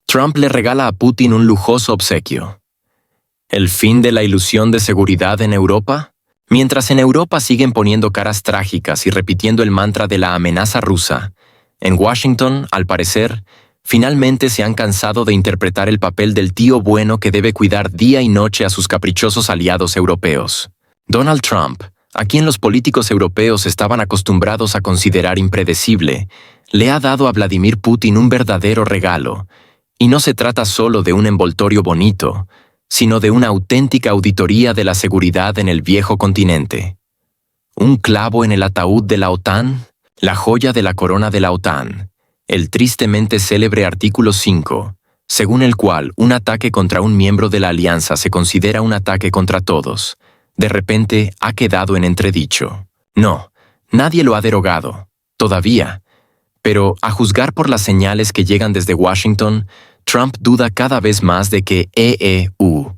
Trump le regala a Putin un lujoso obsequio. ¿El fin de la ilusión de seguridad en Europa? Mientras en Europa siguen poniendo caras trágicas y repitiendo el mantra de la amenaza rusa, en Washington, al parecer, finalmente se han cansado de interpretar el papel del tío bueno que debe cuidar día y noche a sus caprichosos aliados europeos. Donald Trump, a quien los políticos europeos estaban acostumbrados a considerar impredecible, le ha dado a Vladimir Putin un verdadero regalo, y no se trata solo de un envoltorio bonito, sino de una auténtica auditoría de la seguridad en el viejo continente. ¿Un clavo en el ataúd de la OTAN? La joya de la corona de la OTAN, el tristemente célebre artículo 5, según el cual un ataque contra un miembro de la alianza se considera un ataque contra todos, de repente ha quedado en entredicho. No, nadie lo ha derogado, todavía. Pero, a juzgar por las señales que llegan desde Washington, Trump duda cada vez más de que EEU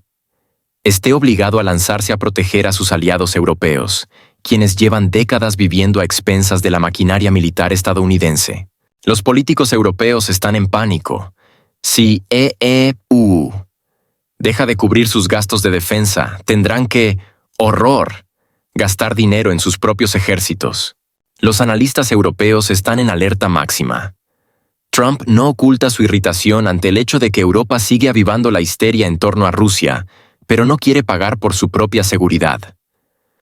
esté obligado a lanzarse a proteger a sus aliados europeos, quienes llevan décadas viviendo a expensas de la maquinaria militar estadounidense. Los políticos europeos están en pánico. Si EEU deja de cubrir sus gastos de defensa, tendrán que, horror, gastar dinero en sus propios ejércitos. Los analistas europeos están en alerta máxima. Trump no oculta su irritación ante el hecho de que Europa sigue avivando la histeria en torno a Rusia, pero no quiere pagar por su propia seguridad.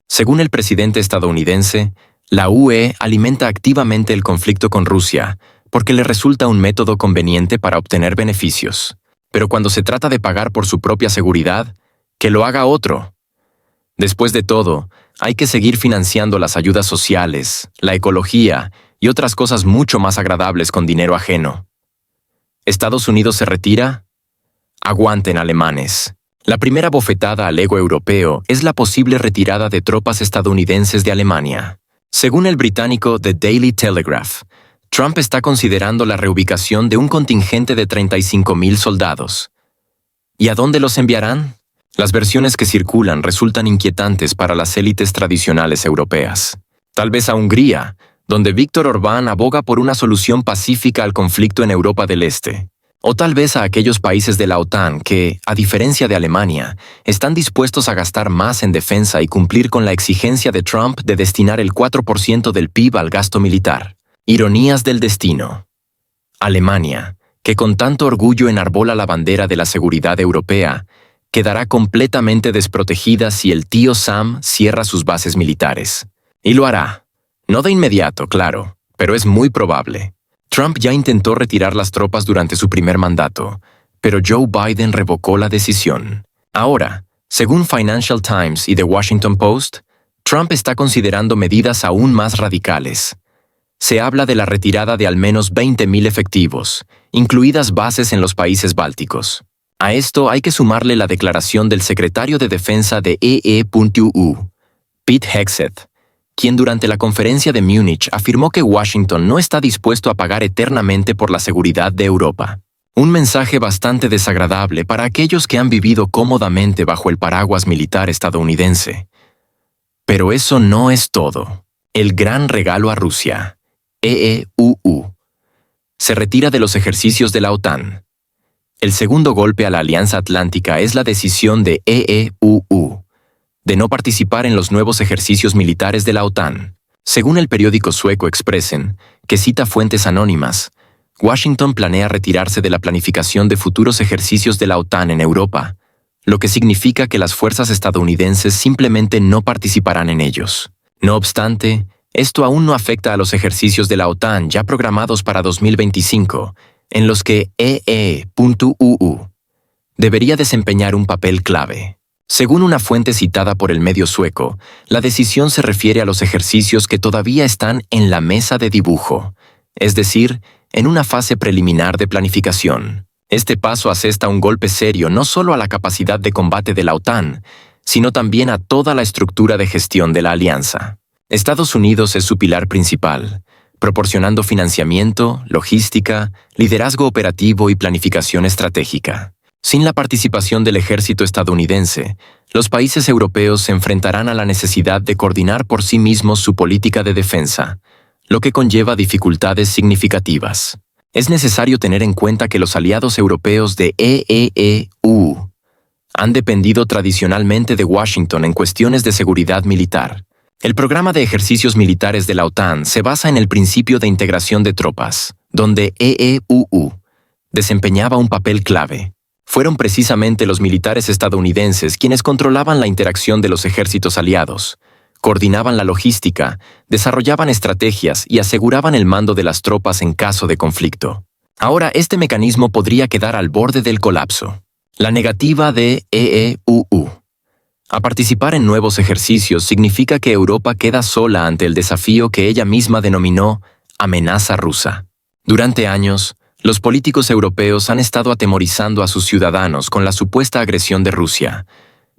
Según el presidente estadounidense, la UE alimenta activamente el conflicto con Rusia porque le resulta un método conveniente para obtener beneficios. Pero cuando se trata de pagar por su propia seguridad, que lo haga otro. Después de todo, hay que seguir financiando las ayudas sociales, la ecología y otras cosas mucho más agradables con dinero ajeno. ¿Estados Unidos se retira? Aguanten, alemanes. La primera bofetada al ego europeo es la posible retirada de tropas estadounidenses de Alemania. Según el británico The Daily Telegraph, Trump está considerando la reubicación de un contingente de 35,000 soldados. ¿Y a dónde los enviarán? Las versiones que circulan resultan inquietantes para las élites tradicionales europeas. Tal vez a Hungría, donde Víctor Orbán aboga por una solución pacífica al conflicto en Europa del Este. O tal vez a aquellos países de la OTAN que, a diferencia de Alemania, están dispuestos a gastar más en defensa y cumplir con la exigencia de Trump de destinar el 4% del PIB al gasto militar. Ironías del destino. Alemania, que con tanto orgullo enarbola la bandera de la seguridad europea, quedará completamente desprotegida si el tío Sam cierra sus bases militares. Y lo hará. No de inmediato, claro, pero es muy probable. Trump ya intentó retirar las tropas durante su primer mandato, pero Joe Biden revocó la decisión. Ahora, según Financial Times y The Washington Post, Trump está considerando medidas aún más radicales. Se habla de la retirada de al menos 20,000 efectivos, incluidas bases en los países bálticos. A esto hay que sumarle la declaración del secretario de Defensa de EEU, Pete Hegseth, quien durante la conferencia de Múnich afirmó que Washington no está dispuesto a pagar eternamente por la seguridad de Europa. Un mensaje bastante desagradable para aquellos que han vivido cómodamente bajo el paraguas militar estadounidense. Pero eso no es todo. El gran regalo a Rusia, EEU, se retira de los ejercicios de la OTAN. El segundo golpe a la Alianza Atlántica es la decisión de EEU de no participar en los nuevos ejercicios militares de la OTAN. Según el periódico sueco Expressen, que cita fuentes anónimas, Washington planea retirarse de la planificación de futuros ejercicios de la OTAN en Europa, lo que significa que las fuerzas estadounidenses simplemente no participarán en ellos. No obstante, esto aún no afecta a los ejercicios de la OTAN ya programados para 2025, en los que EE.UU debería desempeñar un papel clave. Según una fuente citada por el medio sueco, la decisión se refiere a los ejercicios que todavía están en la mesa de dibujo, es decir, en una fase preliminar de planificación. Este paso asesta un golpe serio no solo a la capacidad de combate de la OTAN, sino también a toda la estructura de gestión de la alianza. Estados Unidos es su pilar principal, proporcionando financiamiento, logística, liderazgo operativo y planificación estratégica. Sin la participación del ejército estadounidense, los países europeos se enfrentarán a la necesidad de coordinar por sí mismos su política de defensa, lo que conlleva dificultades significativas. Es necesario tener en cuenta que los aliados europeos de EEU han dependido tradicionalmente de Washington en cuestiones de seguridad militar. El programa de ejercicios militares de la OTAN se basa en el principio de integración de tropas, donde EEU desempeñaba un papel clave. Fueron precisamente los militares estadounidenses quienes controlaban la interacción de los ejércitos aliados, coordinaban la logística, desarrollaban estrategias y aseguraban el mando de las tropas en caso de conflicto. Ahora, este mecanismo podría quedar al borde del colapso. La negativa de EEU a participar en nuevos ejercicios significa que Europa queda sola ante el desafío que ella misma denominó amenaza rusa. Durante años, los políticos europeos han estado atemorizando a sus ciudadanos con la supuesta agresión de Rusia,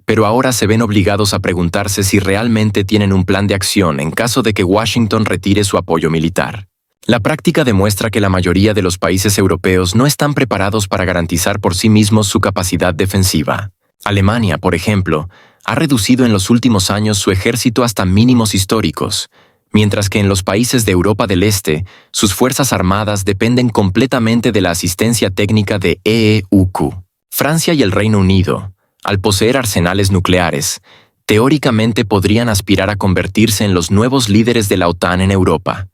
pero ahora se ven obligados a preguntarse si realmente tienen un plan de acción en caso de que Washington retire su apoyo militar. La práctica demuestra que la mayoría de los países europeos no están preparados para garantizar por sí mismos su capacidad defensiva. Alemania, por ejemplo, ha reducido en los últimos años su ejército hasta mínimos históricos, mientras que en los países de Europa del Este, sus fuerzas armadas dependen completamente de la asistencia técnica de EEUQ. Francia y el Reino Unido, al poseer arsenales nucleares, teóricamente podrían aspirar a convertirse en los nuevos líderes de la OTAN en Europa,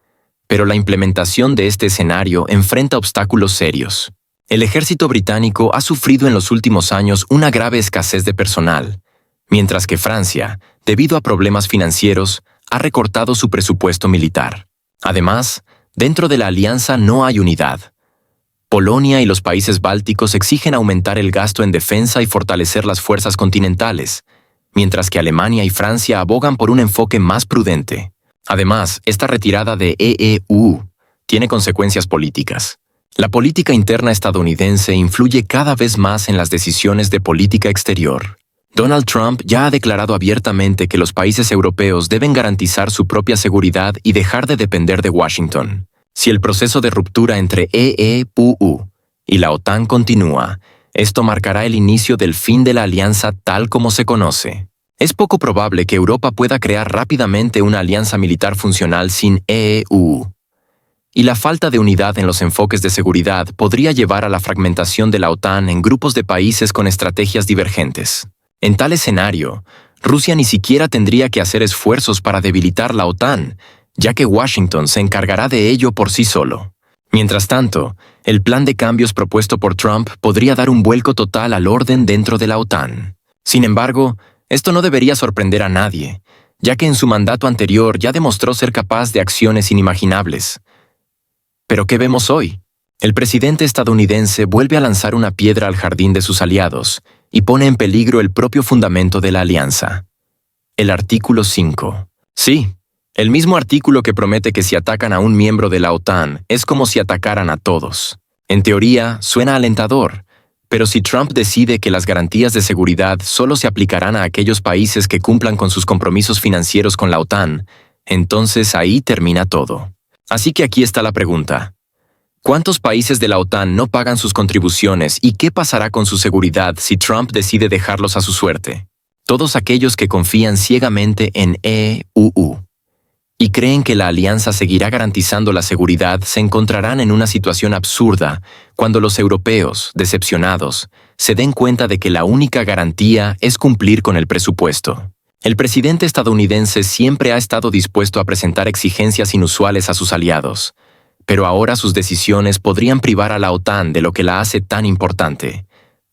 pero la implementación de este escenario enfrenta obstáculos serios. El ejército británico ha sufrido en los últimos años una grave escasez de personal, mientras que Francia, debido a problemas financieros, ha recortado su presupuesto militar. Además, dentro de la alianza no hay unidad. Polonia y los países bálticos exigen aumentar el gasto en defensa y fortalecer las fuerzas continentales, mientras que Alemania y Francia abogan por un enfoque más prudente. Además, esta retirada de EEU tiene consecuencias políticas. La política interna estadounidense influye cada vez más en las decisiones de política exterior. Donald Trump ya ha declarado abiertamente que los países europeos deben garantizar su propia seguridad y dejar de depender de Washington. Si el proceso de ruptura entre EEU y la OTAN continúa, esto marcará el inicio del fin de la alianza tal como se conoce. Es poco probable que Europa pueda crear rápidamente una alianza militar funcional sin EEU. Y la falta de unidad en los enfoques de seguridad podría llevar a la fragmentación de la OTAN en grupos de países con estrategias divergentes. En tal escenario, Rusia ni siquiera tendría que hacer esfuerzos para debilitar la OTAN, ya que Washington se encargará de ello por sí solo. Mientras tanto, el plan de cambios propuesto por Trump podría dar un vuelco total al orden dentro de la OTAN. Sin embargo, esto no debería sorprender a nadie, ya que en su mandato anterior ya demostró ser capaz de acciones inimaginables. ¿Pero qué vemos hoy? El presidente estadounidense vuelve a lanzar una piedra al jardín de sus aliados y pone en peligro el propio fundamento de la alianza. El artículo 5. Sí, el mismo artículo que promete que si atacan a un miembro de la OTAN es como si atacaran a todos. En teoría, suena alentador, pero si Trump decide que las garantías de seguridad solo se aplicarán a aquellos países que cumplan con sus compromisos financieros con la OTAN, entonces ahí termina todo. Así que aquí está la pregunta. ¿Cuántos países de la OTAN no pagan sus contribuciones y qué pasará con su seguridad si Trump decide dejarlos a su suerte? Todos aquellos que confían ciegamente en EEU y creen que la alianza seguirá garantizando la seguridad se encontrarán en una situación absurda cuando los europeos, decepcionados, se den cuenta de que la única garantía es cumplir con el presupuesto. El presidente estadounidense siempre ha estado dispuesto a presentar exigencias inusuales a sus aliados, pero ahora sus decisiones podrían privar a la OTAN de lo que la hace tan importante: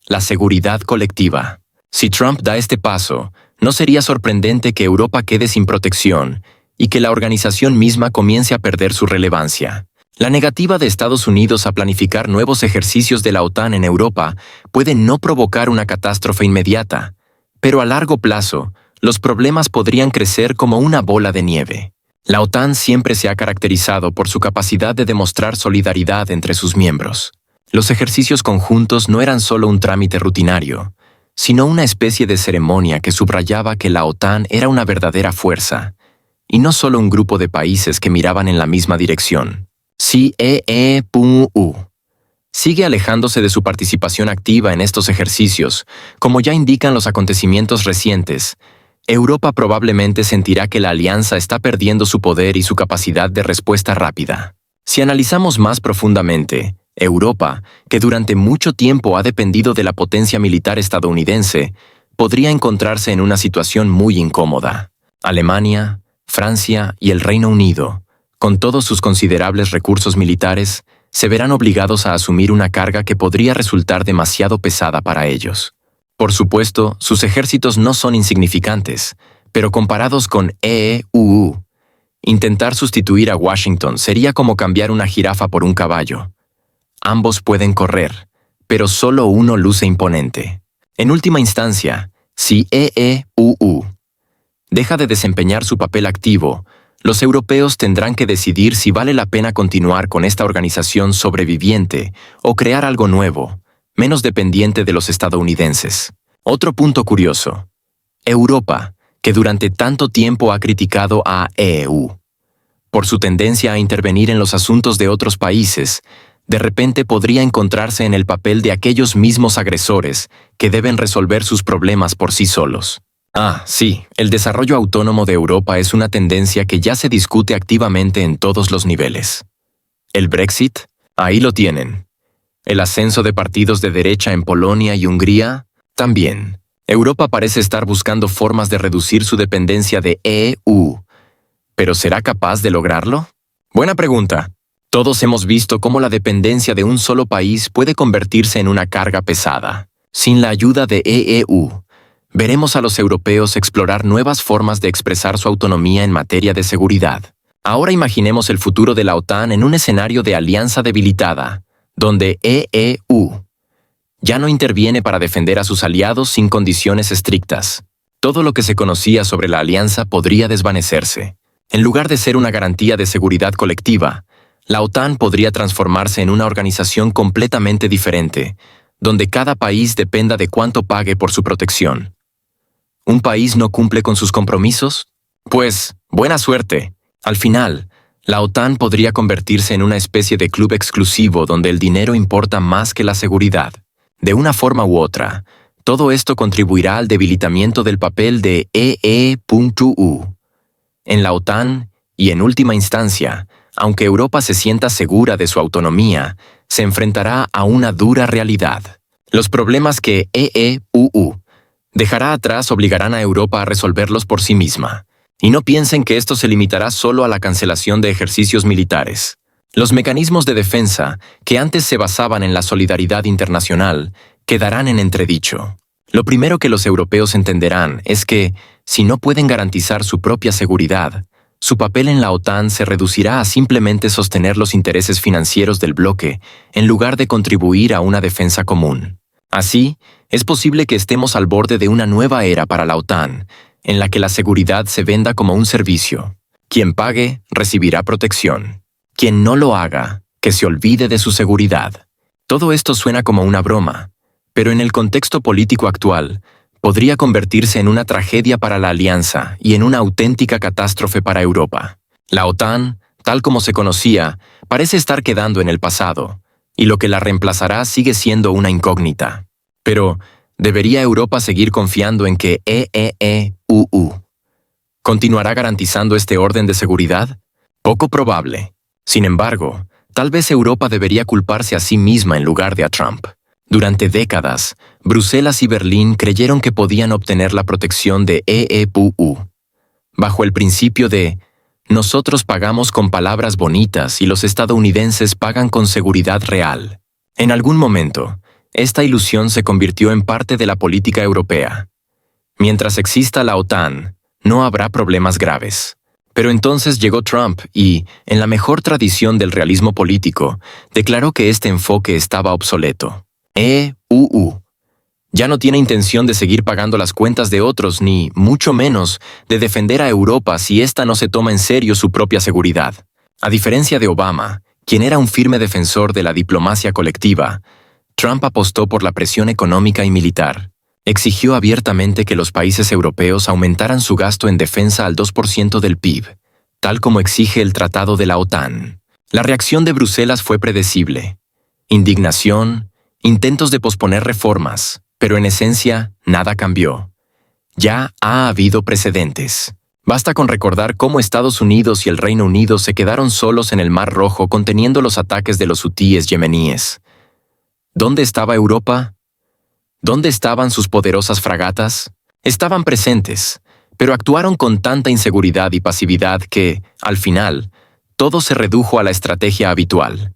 la seguridad colectiva. Si Trump da este paso, no sería sorprendente que Europa quede sin protección y que la organización misma comience a perder su relevancia. La negativa de Estados Unidos a planificar nuevos ejercicios de la OTAN en Europa puede no provocar una catástrofe inmediata, pero a largo plazo, los problemas podrían crecer como una bola de nieve. La OTAN siempre se ha caracterizado por su capacidad de demostrar solidaridad entre sus miembros. Los ejercicios conjuntos no eran solo un trámite rutinario, sino una especie de ceremonia que subrayaba que la OTAN era una verdadera fuerza, y no solo un grupo de países que miraban en la misma dirección. Si EEU sigue alejándose de su participación activa en estos ejercicios, como ya indican los acontecimientos recientes, Europa probablemente sentirá que la alianza está perdiendo su poder y su capacidad de respuesta rápida. Si analizamos más profundamente, Europa, que durante mucho tiempo ha dependido de la potencia militar estadounidense, podría encontrarse en una situación muy incómoda. Alemania, Francia y el Reino Unido, con todos sus considerables recursos militares, se verán obligados a asumir una carga que podría resultar demasiado pesada para ellos. Por supuesto, sus ejércitos no son insignificantes, pero comparados con EEUU, intentar sustituir a Washington sería como cambiar una jirafa por un caballo. Ambos pueden correr, pero solo uno luce imponente. En última instancia, si EEUU deja de desempeñar su papel activo, los europeos tendrán que decidir si vale la pena continuar con esta organización sobreviviente o crear algo nuevo, menos dependiente de los estadounidenses. Otro punto curioso. Europa, que durante tanto tiempo ha criticado a EU por su tendencia a intervenir en los asuntos de otros países, de repente podría encontrarse en el papel de aquellos mismos agresores que deben resolver sus problemas por sí solos. Sí, el desarrollo autónomo de Europa es una tendencia que ya se discute activamente en todos los niveles. ¿El Brexit? Ahí lo tienen. ¿El ascenso de partidos de derecha en Polonia y Hungría? También. Europa parece estar buscando formas de reducir su dependencia de EU. ¿Pero será capaz de lograrlo? Buena pregunta. Todos hemos visto cómo la dependencia de un solo país puede convertirse en una carga pesada. Sin la ayuda de EU, veremos a los europeos explorar nuevas formas de expresar su autonomía en materia de seguridad. Ahora imaginemos el futuro de la OTAN en un escenario de alianza debilitada, donde EU ya no interviene para defender a sus aliados sin condiciones estrictas. Todo lo que se conocía sobre la alianza podría desvanecerse. En lugar de ser una garantía de seguridad colectiva, la OTAN podría transformarse en una organización completamente diferente, donde cada país dependa de cuánto pague por su protección. ¿Un país no cumple con sus compromisos? Pues, buena suerte. Al final, la OTAN podría convertirse en una especie de club exclusivo donde el dinero importa más que la seguridad. De una forma u otra, todo esto contribuirá al debilitamiento del papel de EE.U en la OTAN y, en última instancia, aunque Europa se sienta segura de su autonomía, se enfrentará a una dura realidad. Los problemas que EEUU dejará atrás obligarán a Europa a resolverlos por sí misma. Y no piensen que esto se limitará solo a la cancelación de ejercicios militares. Los mecanismos de defensa, que antes se basaban en la solidaridad internacional, quedarán en entredicho. Lo primero que los europeos entenderán es que, si no pueden garantizar su propia seguridad, su papel en la OTAN se reducirá a simplemente sostener los intereses financieros del bloque en lugar de contribuir a una defensa común. Así, es posible que estemos al borde de una nueva era para la OTAN, en la que la seguridad se venda como un servicio. Quien pague, recibirá protección. Quien no lo haga, que se olvide de su seguridad. Todo esto suena como una broma, pero en el contexto político actual, podría convertirse en una tragedia para la alianza y en una auténtica catástrofe para Europa. La OTAN, tal como se conocía, parece estar quedando en el pasado, y lo que la reemplazará sigue siendo una incógnita. Pero, ¿debería Europa seguir confiando en que EEUU continuará garantizando este orden de seguridad? Poco probable. Sin embargo, tal vez Europa debería culparse a sí misma en lugar de a Trump. Durante décadas, Bruselas y Berlín creyeron que podían obtener la protección de EEUU, bajo el principio de «nosotros pagamos con palabras bonitas y los estadounidenses pagan con seguridad real». En algún momento, esta ilusión se convirtió en parte de la política europea. Mientras exista la OTAN, no habrá problemas graves. Pero entonces llegó Trump y, en la mejor tradición del realismo político, declaró que este enfoque estaba obsoleto. EUU ya no tiene intención de seguir pagando las cuentas de otros ni, mucho menos, de defender a Europa si ésta no se toma en serio su propia seguridad. A diferencia de Obama, quien era un firme defensor de la diplomacia colectiva, Trump apostó por la presión económica y militar. Exigió abiertamente que los países europeos aumentaran su gasto en defensa al 2% del PIB, tal como exige el Tratado de la OTAN. La reacción de Bruselas fue predecible. Indignación, intentos de posponer reformas, pero en esencia, nada cambió. Ya ha habido precedentes. Basta con recordar cómo Estados Unidos y el Reino Unido se quedaron solos en el Mar Rojo conteniendo los ataques de los hutíes yemeníes. ¿Dónde estaba Europa? ¿Dónde estaban sus poderosas fragatas? Estaban presentes, pero actuaron con tanta inseguridad y pasividad que, al final, todo se redujo a la estrategia habitual: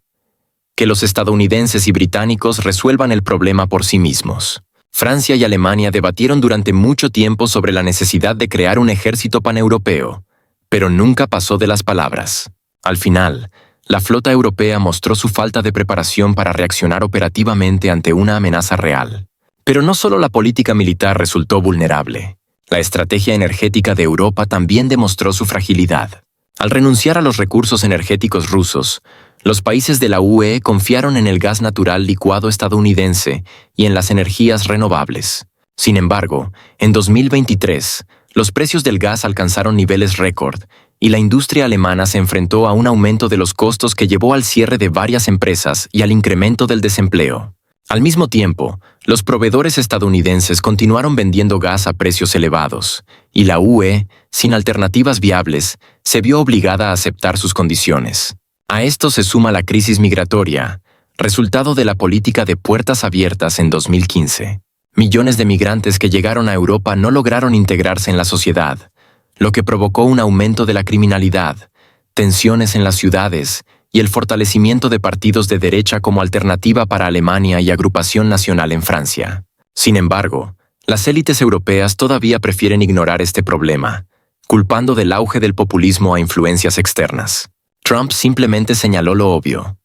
que los estadounidenses y británicos resuelvan el problema por sí mismos. Francia y Alemania debatieron durante mucho tiempo sobre la necesidad de crear un ejército paneuropeo, pero nunca pasó de las palabras. Al final, la flota europea mostró su falta de preparación para reaccionar operativamente ante una amenaza real. Pero no solo la política militar resultó vulnerable. La estrategia energética de Europa también demostró su fragilidad. Al renunciar a los recursos energéticos rusos, los países de la UE confiaron en el gas natural licuado estadounidense y en las energías renovables. Sin embargo, en 2023, los precios del gas alcanzaron niveles récord y la industria alemana se enfrentó a un aumento de los costos que llevó al cierre de varias empresas y al incremento del desempleo. Al mismo tiempo, los proveedores estadounidenses continuaron vendiendo gas a precios elevados, y la UE, sin alternativas viables, se vio obligada a aceptar sus condiciones. A esto se suma la crisis migratoria, resultado de la política de puertas abiertas en 2015. Millones de migrantes que llegaron a Europa no lograron integrarse en la sociedad, lo que provocó un aumento de la criminalidad, tensiones en las ciudades y el fortalecimiento de partidos de derecha como alternativa para Alemania y Agrupación Nacional en Francia. Sin embargo, las élites europeas todavía prefieren ignorar este problema, culpando del auge del populismo a influencias externas. Trump simplemente señaló lo obvio.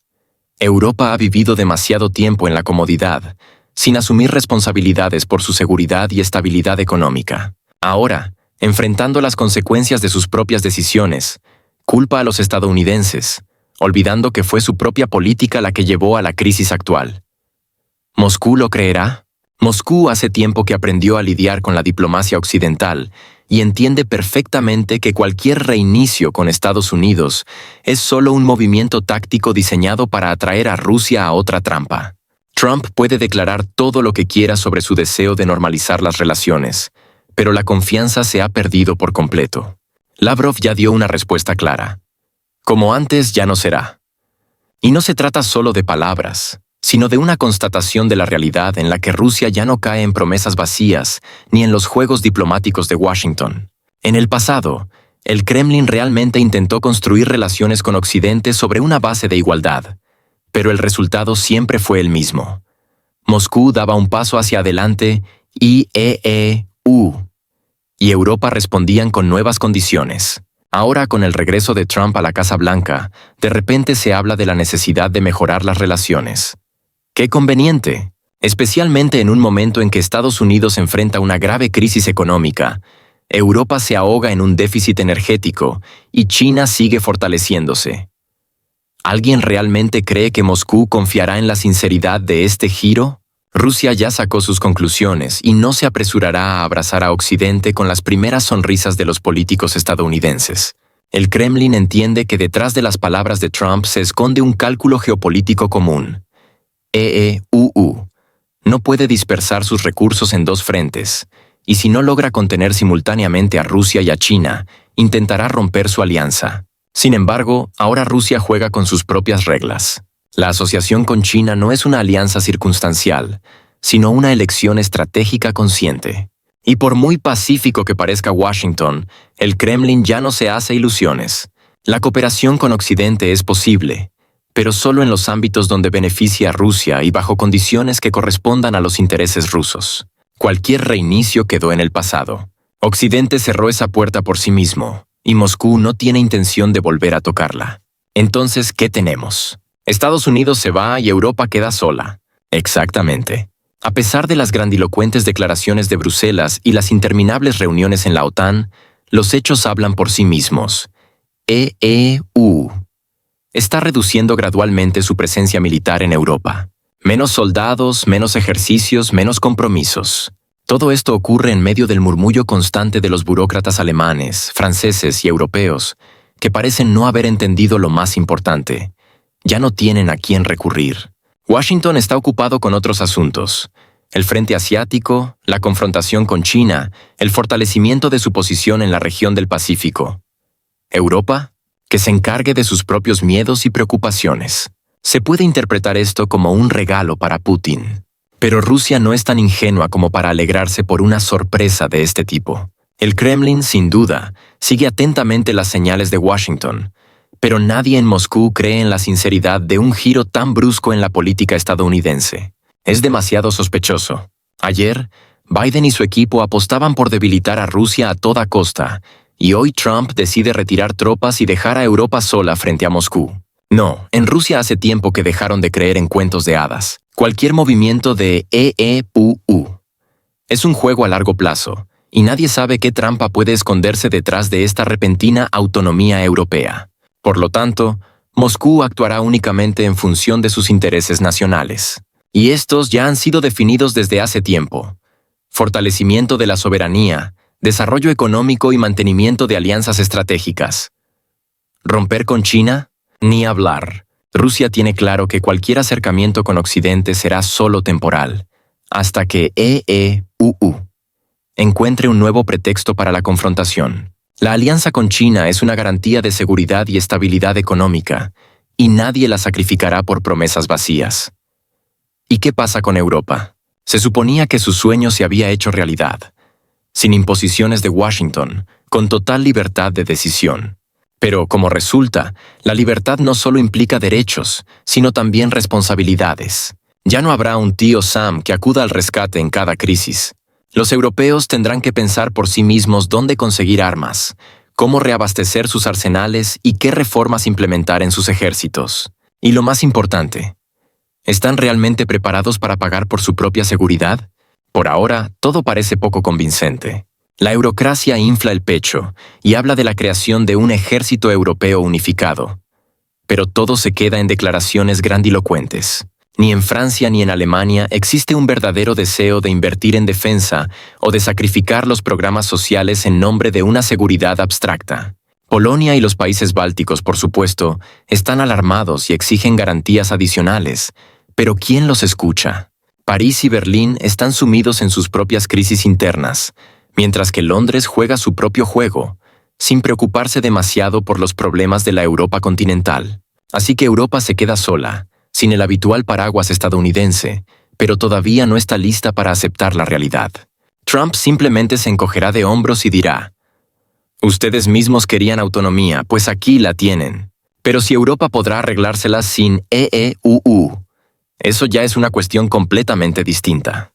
Europa ha vivido demasiado tiempo en la comodidad, sin asumir responsabilidades por su seguridad y estabilidad económica. Ahora, enfrentando las consecuencias de sus propias decisiones, culpa a los estadounidenses, olvidando que fue su propia política la que llevó a la crisis actual. ¿Moscú lo creerá? Moscú hace tiempo que aprendió a lidiar con la diplomacia occidental y entiende perfectamente que cualquier reinicio con Estados Unidos es solo un movimiento táctico diseñado para atraer a Rusia a otra trampa. Trump puede declarar todo lo que quiera sobre su deseo de normalizar las relaciones, pero la confianza se ha perdido por completo. Lavrov ya dio una respuesta clara. Como antes ya no será. Y no se trata solo de palabras, sino de una constatación de la realidad en la que Rusia ya no cae en promesas vacías ni en los juegos diplomáticos de Washington. En el pasado, el Kremlin realmente intentó construir relaciones con Occidente sobre una base de igualdad, pero el resultado siempre fue el mismo. Moscú daba un paso hacia adelante y Europa respondían con nuevas condiciones. Ahora, con el regreso de Trump a la Casa Blanca, de repente se habla de la necesidad de mejorar las relaciones. ¡Qué conveniente! Especialmente en un momento en que Estados Unidos enfrenta una grave crisis económica, Europa se ahoga en un déficit energético y China sigue fortaleciéndose. ¿Alguien realmente cree que Moscú confiará en la sinceridad de este giro? Rusia ya sacó sus conclusiones y no se apresurará a abrazar a Occidente con las primeras sonrisas de los políticos estadounidenses. El Kremlin entiende que detrás de las palabras de Trump se esconde un cálculo geopolítico común. No puede dispersar sus recursos en dos frentes, y si no logra contener simultáneamente a Rusia y a China, intentará romper su alianza. Sin embargo, ahora Rusia juega con sus propias reglas. La asociación con China no es una alianza circunstancial, sino una elección estratégica consciente. Y por muy pacífico que parezca Washington, el Kremlin ya no se hace ilusiones. La cooperación con Occidente es posible, pero solo en los ámbitos donde beneficie a Rusia y bajo condiciones que correspondan a los intereses rusos. Cualquier reinicio quedó en el pasado. Occidente cerró esa puerta por sí mismo, y Moscú no tiene intención de volver a tocarla. Entonces, ¿qué tenemos? Estados Unidos se va y Europa queda sola. Exactamente. A pesar de las grandilocuentes declaraciones de Bruselas y las interminables reuniones en la OTAN, los hechos hablan por sí mismos. Está reduciendo gradualmente su presencia militar en Europa. Menos soldados, menos ejercicios, menos compromisos. Todo esto ocurre en medio del murmullo constante de los burócratas alemanes, franceses y europeos, que parecen no haber entendido lo más importante. Ya no tienen a quién recurrir. Washington está ocupado con otros asuntos. el frente asiático, la confrontación con China, el fortalecimiento de su posición en la región del Pacífico. Europa, que se encargue de sus propios miedos y preocupaciones. Se puede interpretar esto como un regalo para Putin. Pero Rusia no es tan ingenua como para alegrarse por una sorpresa de este tipo. El Kremlin, sin duda, sigue atentamente las señales de Washington, pero nadie en Moscú cree en la sinceridad de un giro tan brusco en la política estadounidense. Es demasiado sospechoso. Ayer, Biden y su equipo apostaban por debilitar a Rusia a toda costa, y hoy Trump decide retirar tropas y dejar a Europa sola frente a Moscú. No, en Rusia hace tiempo que dejaron de creer en cuentos de hadas. Cualquier movimiento de EEUU es un juego a largo plazo, y nadie sabe qué trampa puede esconderse detrás de esta repentina autonomía europea. Por lo tanto, Moscú actuará únicamente en función de sus intereses nacionales. Y estos ya han sido definidos desde hace tiempo. Fortalecimiento de la soberanía, desarrollo económico y mantenimiento de alianzas estratégicas. ¿Romper con China? Ni hablar. Rusia tiene claro que cualquier acercamiento con Occidente será solo temporal, hasta que EEUU encuentre un nuevo pretexto para la confrontación. La alianza con China es una garantía de seguridad y estabilidad económica, y nadie la sacrificará por promesas vacías. ¿Y qué pasa con Europa? Se suponía que su sueño se había hecho realidad, sin imposiciones de Washington, con total libertad de decisión. Pero, como resulta, la libertad no solo implica derechos, sino también responsabilidades. Ya no habrá un tío Sam que acuda al rescate en cada crisis. Los europeos tendrán que pensar por sí mismos dónde conseguir armas, cómo reabastecer sus arsenales y qué reformas implementar en sus ejércitos. Y lo más importante, ¿están realmente preparados para pagar por su propia seguridad? Por ahora, todo parece poco convincente. La eurocracia infla el pecho y habla de la creación de un ejército europeo unificado. Pero todo se queda en declaraciones grandilocuentes. Ni en Francia ni en Alemania existe un verdadero deseo de invertir en defensa o de sacrificar los programas sociales en nombre de una seguridad abstracta. Polonia y los países bálticos, por supuesto, están alarmados y exigen garantías adicionales, pero ¿quién los escucha? París y Berlín están sumidos en sus propias crisis internas, mientras que Londres juega su propio juego, sin preocuparse demasiado por los problemas de la Europa continental. Así que Europa se queda sola, sin el habitual paraguas estadounidense, pero todavía no está lista para aceptar la realidad. Trump simplemente se encogerá de hombros y dirá: «Ustedes mismos querían autonomía, pues aquí la tienen. Pero si Europa podrá arreglársela sin EEUU, eso ya es una cuestión completamente distinta».